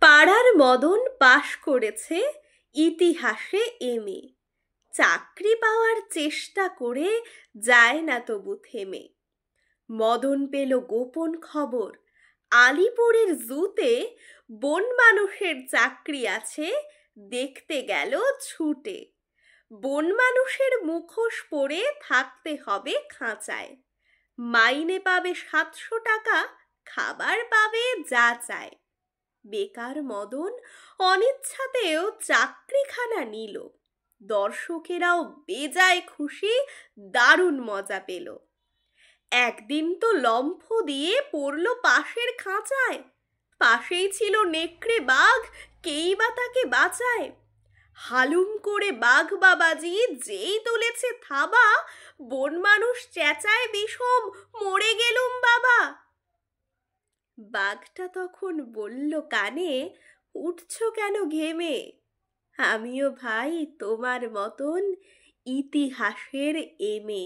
পাড়ার মদন পাশ করেছে ইতিহাসে এমএ। চাকরি পাওয়ার চেষ্টা করে যায় না তবু থেমে। মদন পেল গোপন খবর, আলিপুরের জুতে বন মানুষের চাকরি আছে, দেখতে গেল ছুটে। বন মানুষের মুখোশ পরে থাকতে হবে খাঁচায়, মাইনে পাবে 700 টাকা, খাবার পাবে যা চায়। বেকার মদন অনিচ্ছাতেও চাকরিখানা নিল, দর্শকেরাও বেজায় খুশি, দারুণ মজা পেল। একদিন তো লম্ফ দিয়ে পড়ল পাশের খাঁচায়, পাশেই ছিল নেকড়ে বাঘ, কেই বা তাকে বাঁচায়। হালুম করে বাঘ বাবাজি যেই তুলেছে থাবা, বন মানুষ চেঁচায় বিষম, মরে গেলুম বাবা। বাঘটা তখন বলল কানে, উঠছো কেন ঘেমে? আমিও ভাই তোমার মতন ইতিহাসের এমএ।